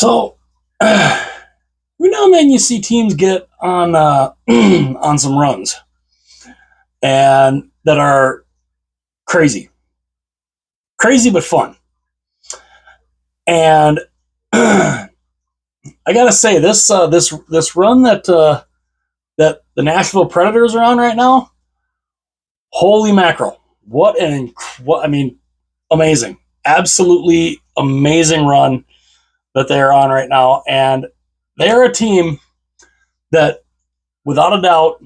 So every now and then you see teams get on on some runs and that are crazy, but fun. And I gotta say this run that the Nashville Predators are on right now, holy mackerel! Amazing, absolutely amazing run that they're on right now, and they're a team that, without a doubt,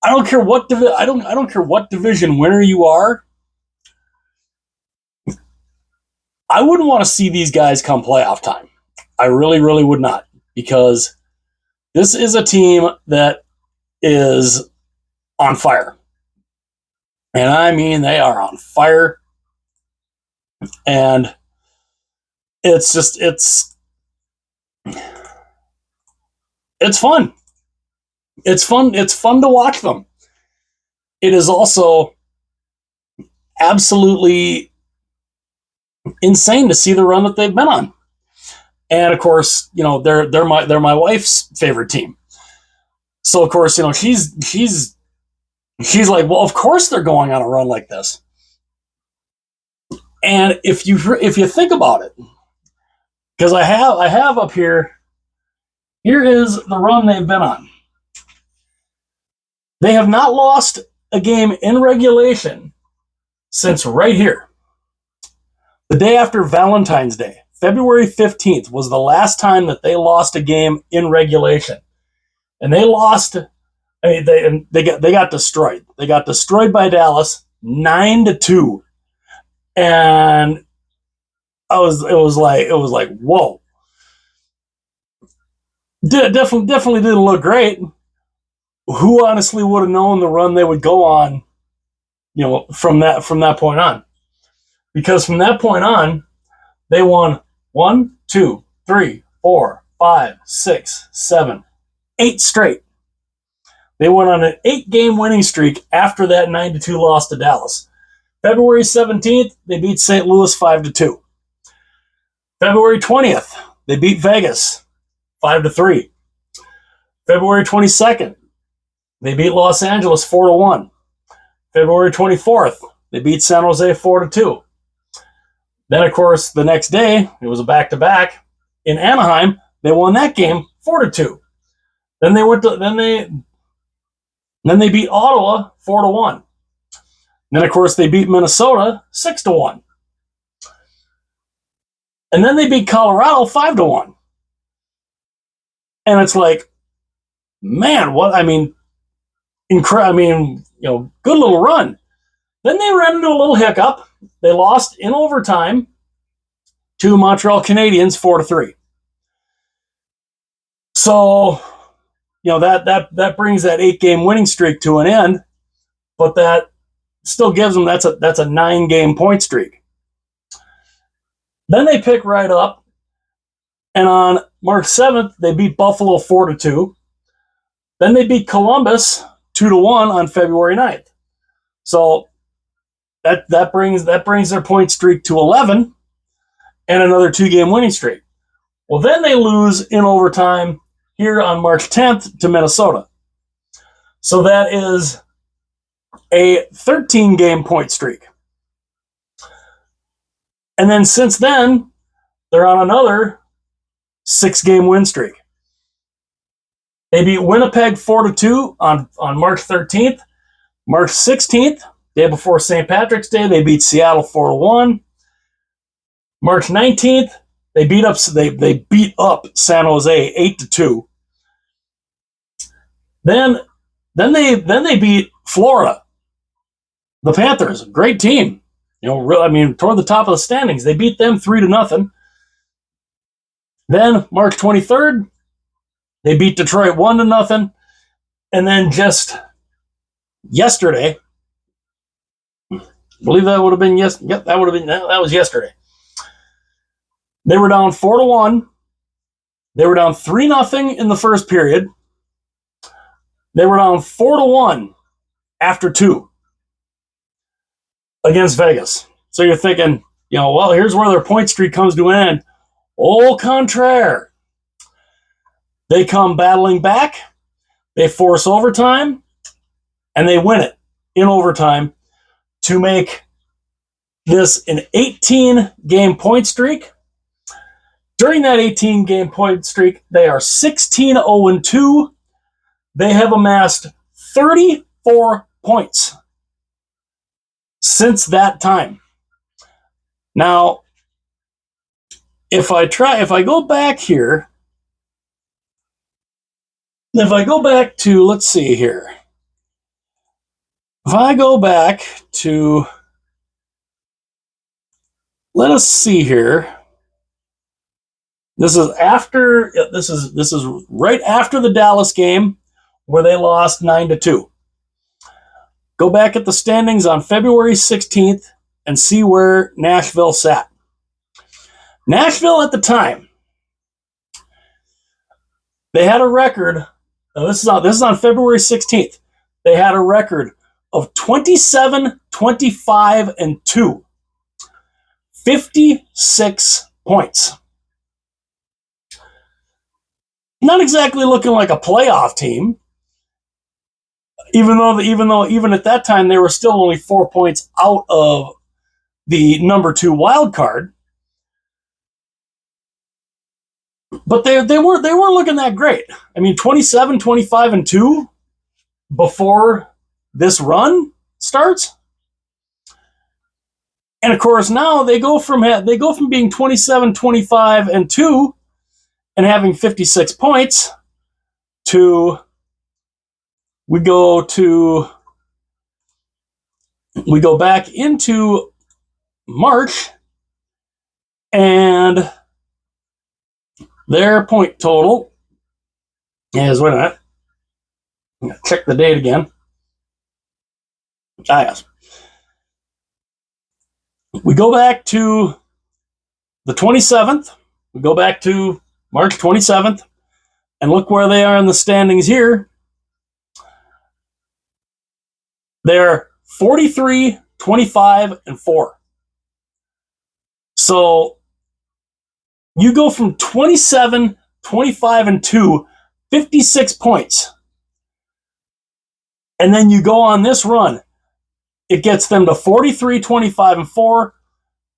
I don't care what I don't care what division winner you are. I wouldn't want to see these guys come playoff time. I really, really would not, because this is a team that is on fire. And I mean, they are on fire. And it's fun. It's fun. It's fun to watch them. It is also absolutely insane to see the run that they've been on. And of course, they're my wife's favorite team. So of course, she's like, well, of course they're going on a run like this. And if you think about it, because I have up here is the run they've been on. They have not lost a game in regulation since right here. The day after Valentine's Day, February 15th, was the last time that they lost a game in regulation. And they lost, they got destroyed. They got destroyed by Dallas 9-2. And it was like, whoa. Definitely didn't look great. Who honestly would have known the run they would go on, from that point on? Because from that point on, they won 1, 2, 3, 4, 5, 6, 7, 8 straight. They went on an 8-game winning streak after that 9-2 loss to Dallas. February 17th, they beat St. Louis 5-2. February 20th, they beat Vegas 5-3. February 22nd, they beat Los Angeles 4-1. February 24th, they beat San Jose 4-2. Then, of course, the next day, it was a back-to-back. In Anaheim, they won that game 4-2. Then they beat Ottawa 4-1. Then, of course, they beat Minnesota 6-1. And then they beat Colorado 5-1. And it's like, man, good little run. Then they ran into a little hiccup. They lost in overtime to Montreal Canadiens 4-3. So, that brings that 8-game winning streak to an end, but that still gives them that's a 9-game point streak. Then they pick right up, and on March 7th, they beat Buffalo 4-2. Then they beat Columbus 2-1 on February 9th. So that brings their point streak to 11 and another 2-game winning streak. Well, then they lose in overtime here on March 10th to Minnesota. So that is a 13-game point streak. And then since then, they're on another 6-game win streak. They beat Winnipeg 4-2 on March 13th. March 16th, day before St. Patrick's Day, they beat Seattle 4-1. March 19th, they beat up San Jose 8-2. Then they beat Florida, the Panthers, great team. Toward the top of the standings, they beat them 3-0. Then March 23rd, they beat Detroit 1-0. And then just yesterday, I believe that would have been that was yesterday. They were down 4-1. They were down 3-0 in the first period. They were down 4-1 after 2 against Vegas. So you're thinking, well, here's where their point streak comes to an end. Au contraire. They come battling back, they force overtime, and they win it in overtime to make this an 18-game point streak. During that 18-game point streak, they are 16-0-2. They have amassed 34 points since that time. Now, if I go back here, if I go back to, let's see here. If I go back to, let us see here. This is right after the Dallas game where they lost 9-2. Go back at the standings on February 16th and see where Nashville sat. Nashville at the time, they had a record. This is on February 16th. They had a record of 27-25-2. 56 points. Not exactly looking like a playoff team. Even at that time they were still only 4 points out of the number 2 wild card. But they weren't looking that great. I mean, 27-25-2 before this run starts. And of course now they go from being 27-25-2 and having 56 points to we go back into March, and their point total is, wait a minute, I'm going to check the date again. Yes. We go back to the 27th. We go back to March 27th, and look where they are in the standings here. They're 43-25-4. So you go from 27-25-2, 56 points. And then you go on this run. It gets them to 43-25-4.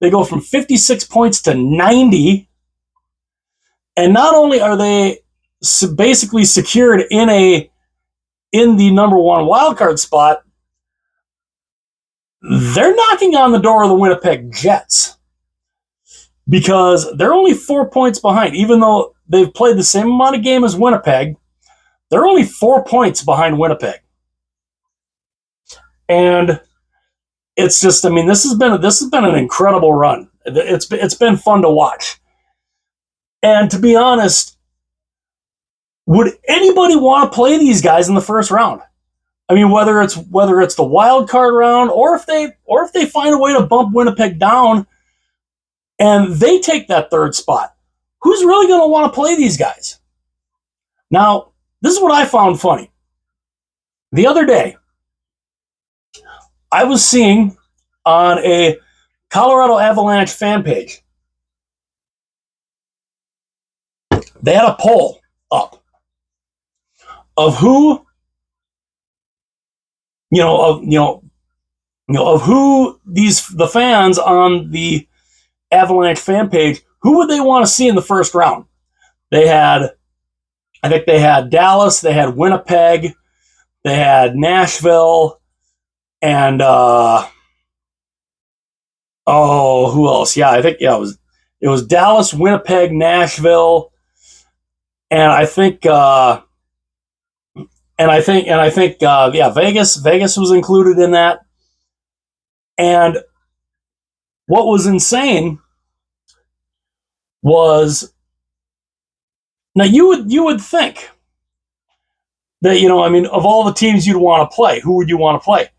They go from 56 points to 90. And not only are they basically secured in the number 1 wildcard spot, they're knocking on the door of the Winnipeg Jets, because they're only 4 points behind. Even though they've played the same amount of game as Winnipeg, they're only 4 points behind Winnipeg. And it's just, I mean, this has been an incredible run. It's been fun to watch. And to be honest, would anybody want to play these guys in the first round? I mean, whether it's the wild card round, or if they find a way to bump Winnipeg down and they take that 3rd spot, who's really going to want to play these guys? Now, this is what I found funny. The other day, I was seeing on a Colorado Avalanche fan page, they had a poll up of who, of who the fans on the Avalanche fan page, who would they want to see in the first round? I think they had Dallas, they had Winnipeg, they had Nashville, and who else? Yeah, I think it was Dallas, Winnipeg, Nashville, and I think Vegas was included in that. And what was insane was, now you would think that, of all the teams you'd want to play, who would you want to play?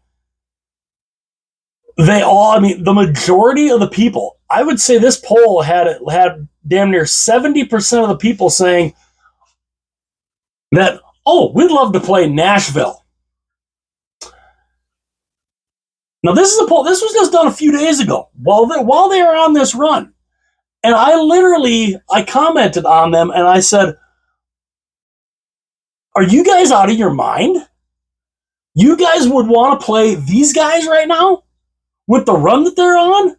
The majority of the people, I would say this poll had damn near 70% of the people saying that, we'd love to play Nashville. Now, this is a poll. This was just done a few days ago while they were on this run. And I commented on them and I said, are you guys out of your mind? You guys would want to play these guys right now with the run that they're on?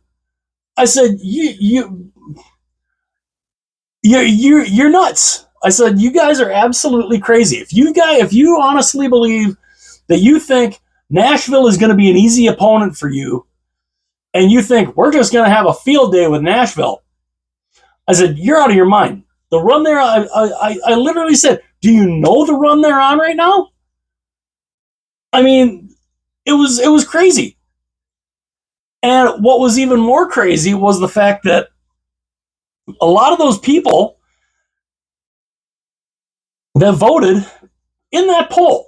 I said, you're nuts. I said, you guys are absolutely crazy. If you honestly believe that you think Nashville is going to be an easy opponent for you, and you think we're just going to have a field day with Nashville, I said, you're out of your mind. The run there, I literally said, do you know the run they're on right now? I mean, it was crazy. And what was even more crazy was the fact that a lot of those people that voted in that poll,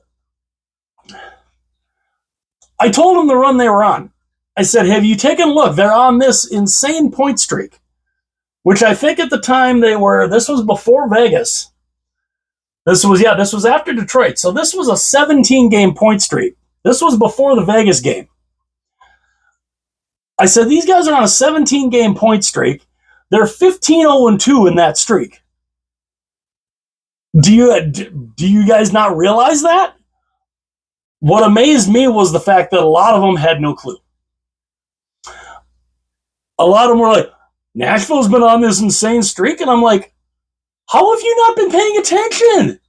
I told them the run they were on. I said, have you taken a look? They're on this insane point streak, which I think at the time this was before Vegas. This was after Detroit. So this was a 17-game point streak. This was before the Vegas game. I said, these guys are on a 17-game point streak. They're 15-0-2 in that streak. Do you guys not realize that? What amazed me was the fact that a lot of them had no clue. A lot of them were like, Nashville's been on this insane streak, and I'm like, how have you not been paying attention?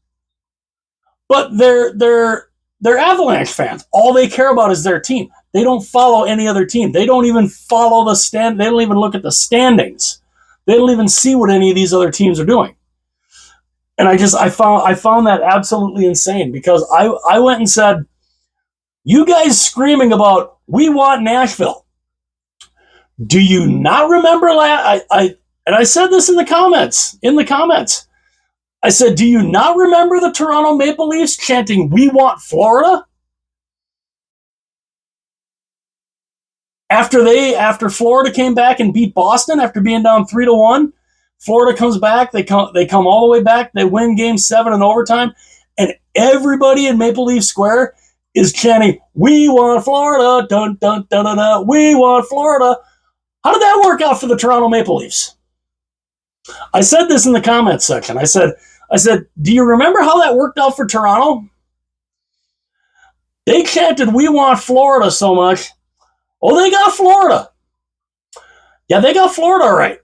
But they're Avalanche fans. All they care about is their team. They don't follow any other team. They don't even follow they don't even look at the standings. They don't even see what any of these other teams are doing. And I found that absolutely insane, because I went and said, you guys screaming about we want Nashville. Do you not remember and I said this in the comments. I said, do you not remember the Toronto Maple Leafs chanting, we want Florida? After Florida came back and beat Boston after being down 3-1, Florida comes back, they come all the way back, they win game 7 in overtime, and everybody in Maple Leaf Square is chanting, we want Florida, dun dun dun dun dun, we want Florida. How did that work out for the Toronto Maple Leafs? I said this in the comments section. I said, do you remember how that worked out for Toronto? They chanted, we want Florida so much. Oh, they got Florida. Yeah, they got Florida all right.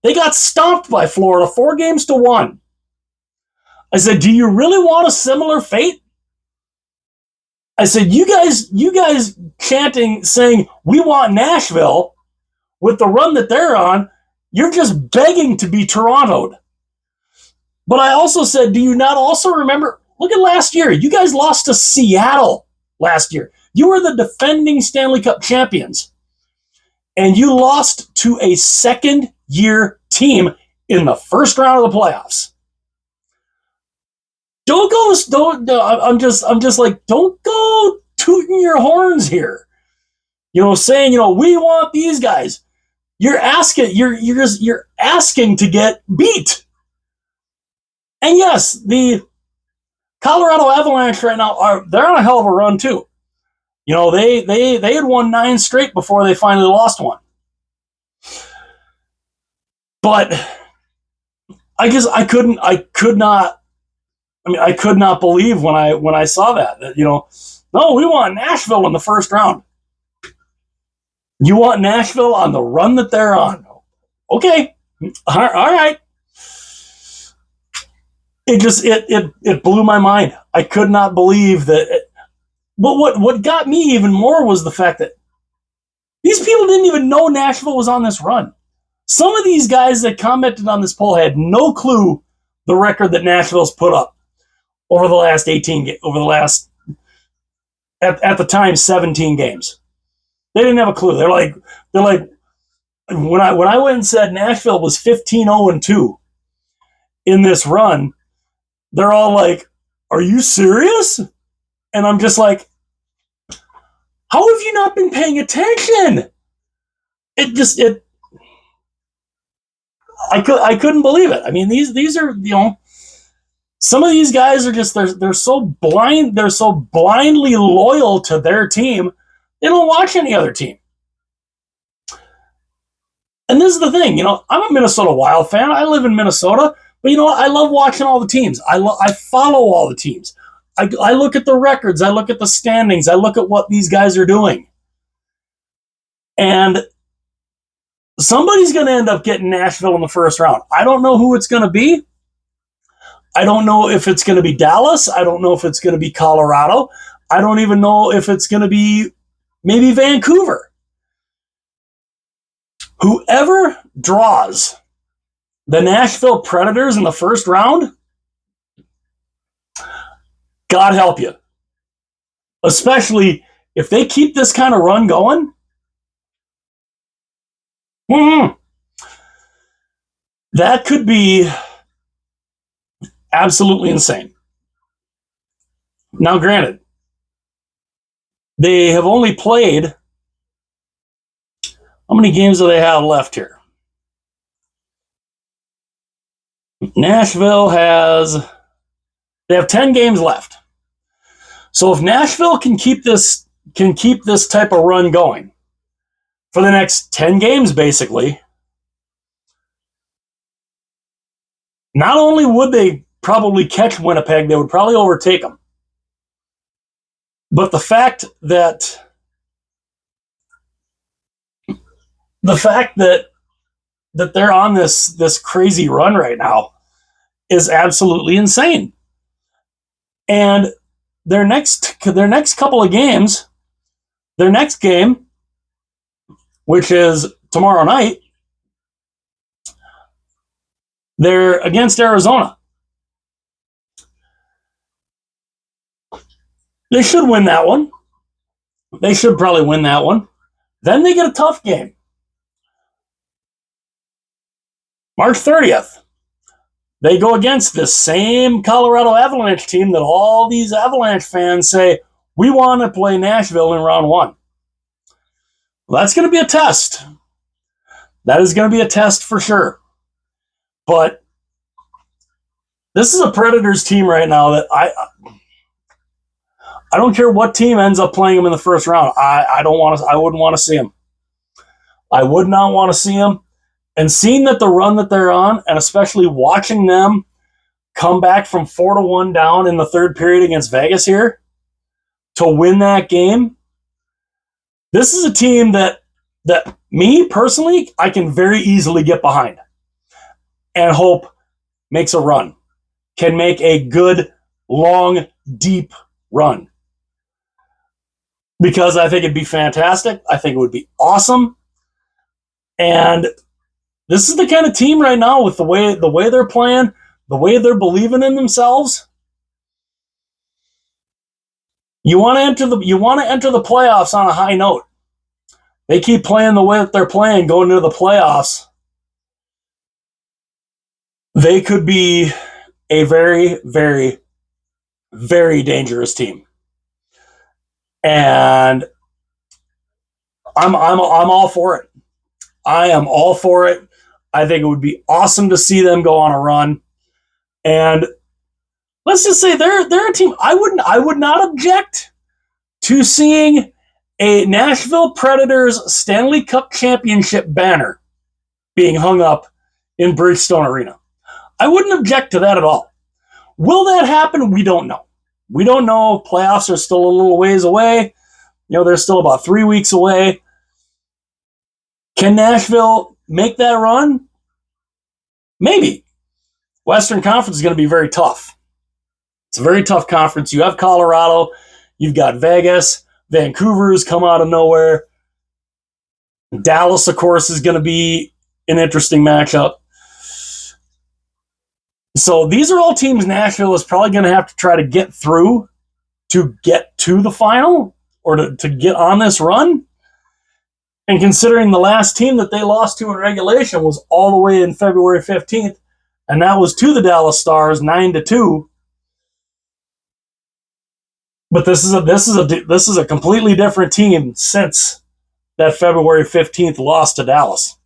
They got stomped by Florida 4-1. I said, do you really want a similar fate? I said, you guys chanting, saying, we want Nashville with the run that they're on, you're just begging to be Toronto'd. But I also said, do you not also remember, look at last year. You guys lost to Seattle last year. You were the defending Stanley Cup champions. And you lost to a second-year team in the first round of the playoffs. I'm just like, don't go tooting your horns here. Saying, we want these guys. You're asking to get beat. And yes, the Colorado Avalanche right now they're on a hell of a run too. They had won 9 straight before they finally lost one. But I could not believe when I saw that no, we want Nashville in the first round. You want Nashville on the run that they're on. Okay. All right. It blew my mind. I could not believe that. But what got me even more was the fact that these people didn't even know Nashville was on this run. Some of these guys that commented on this poll had no clue the record that Nashville's put up over the last at the time 17 games. They didn't have a clue. They're like when I went and said Nashville was 15-0-2 in this run, they're all like, "Are you serious?" And I'm just like, "How have you not been paying attention?" I couldn't believe it. I mean, these are some of these guys are just they're so blind, they're so blindly loyal to their team. They don't watch any other team. And this here's the thing, I'm a Minnesota Wild fan. I live in Minnesota, but I love watching all the teams. I follow all the teams. I look at the records. I look at the standings. I look at what these guys are doing. And somebody's going to end up getting Nashville in the first round. I don't know who it's going to be. I don't know if it's going to be Dallas. I don't know if it's going to be Colorado. I don't even know if it's going to be maybe Vancouver. Whoever draws the Nashville Predators in the first round, God help you. Especially if they keep this kind of run going. That could be absolutely insane. Now, granted, they have only played, how many games do they have left here? Nashville they have 10 games left. So if Nashville can keep this type of run going for the next 10 games, basically, not only would they probably catch Winnipeg, they would probably overtake them. But the fact that they're on this crazy run right now is absolutely insane. And their next couple of games, their next game, which is tomorrow night, they're against Arizona. They should win that one. They should probably win that one. Then they get a tough game. March 30th. They go against this same Colorado Avalanche team that all these Avalanche fans say, we want to play Nashville in round one. Well, that's going to be a test. That is going to be a test for sure. But this is a Predators team right now that I don't care what team ends up playing them in the first round. I wouldn't want to see them. I would not want to see them. And seeing that the run that they're on, and especially watching them come back from 4-1 down in the third period against Vegas here to win that game, this is a team that me personally, I can very easily get behind and hope makes a run, can make a good, long, deep run. Because I think it'd be fantastic. I think it would be awesome. And this is the kind of team right now with the way they're playing, the way they're believing in themselves. You want to enter the playoffs on a high note. They keep playing the way that they're playing going into the playoffs. They could be a very, very, very dangerous team. And I'm all for it. I am all for it. I think it would be awesome to see them go on a run. And let's just say they're a team. I would not object to seeing a Nashville Predators Stanley Cup Championship banner being hung up in Bridgestone Arena. I wouldn't object to that at all. Will that happen? We don't know. We don't know. Playoffs are still a little ways away. They're still about 3 weeks away. Can Nashville make that run? Maybe. Western Conference is going to be very tough. It's a very tough conference. You have Colorado. You've got Vegas. Vancouver's come out of nowhere. Dallas, of course, is going to be an interesting matchup. So these are all teams Nashville is probably going to have to try to get through to get to the final or to get on this run. And considering the last team that they lost to in regulation was all the way in February 15th, and that was to the Dallas Stars 9-2. But this is a completely different team since that February 15th loss to Dallas.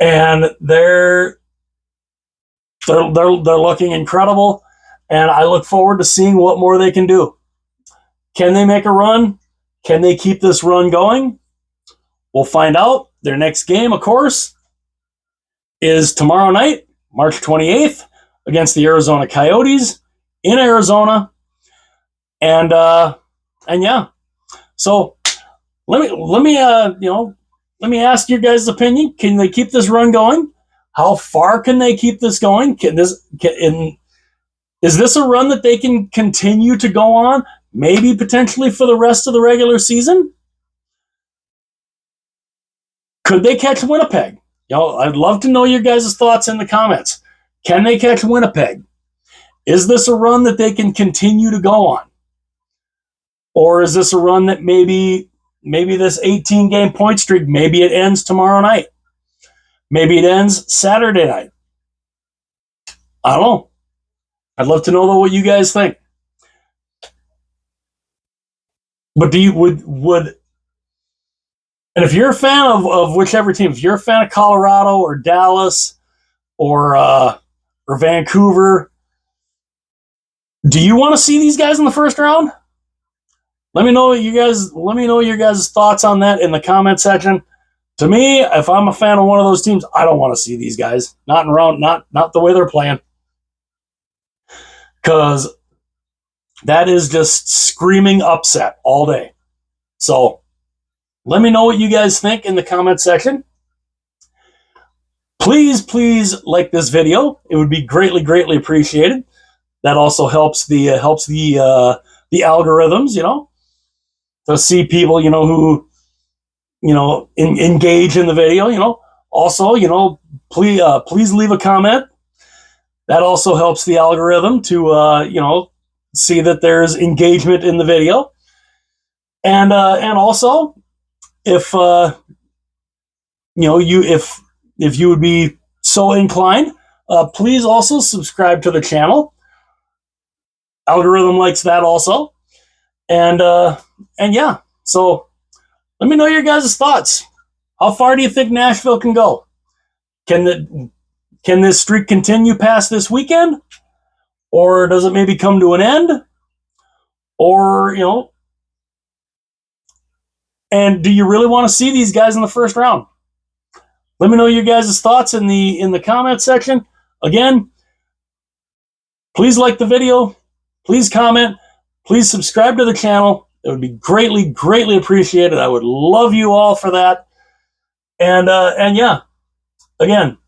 And they're looking incredible, and I look forward to seeing what more they can do. Can they make a run? Can they keep this run going? We'll find out their next game, of course, is tomorrow night, March 28th, against the Arizona Coyotes in Arizona. And yeah. So let me ask your guys' opinion. Can they keep this run going? How far can they keep this going? Is this a run that they can continue to go on? Maybe potentially for the rest of the regular season? Could they catch Winnipeg? I'd love to know your guys' thoughts in the comments. Can they catch Winnipeg? Is this a run that they can continue to go on? Or is this a run that maybe this 18-game point streak, maybe it ends tomorrow night? Maybe it ends Saturday night. I don't know. I'd love to know what you guys think. But and if you're a fan of whichever team, if you're a fan of Colorado or Dallas or Vancouver, do you want to see these guys in the first round? Let me know your guys' thoughts on that in the comment section. To me, if I'm a fan of one of those teams, I don't want to see these guys. Not in round, not the way they're playing. Because that is just screaming upset all day. So let me know what you guys think in the comment section. Please like this video. It would be greatly appreciated. That also helps the algorithms, to see people, who, engage in the video, Also, please leave a comment. That also helps the algorithm to, see that there's engagement in the video. And also, if if you would be so inclined, please also subscribe to the channel. Algorithm likes that also. And yeah, so let me know your guys' thoughts. How far do you think Nashville can go? Can this streak continue past this weekend? Or does it maybe come to an end? Or, and do you really want to see these guys in the first round? Let me know your guys' thoughts in the comment section. Again, please like the video. Please comment. Please subscribe to the channel. It would be greatly appreciated. I would love you all for that. And yeah, again,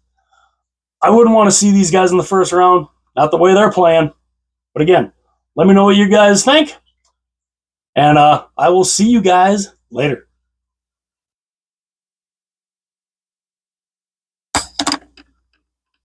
I wouldn't want to see these guys in the first round. Not the way they're playing. But again, let me know what you guys think. And I will see you guys later.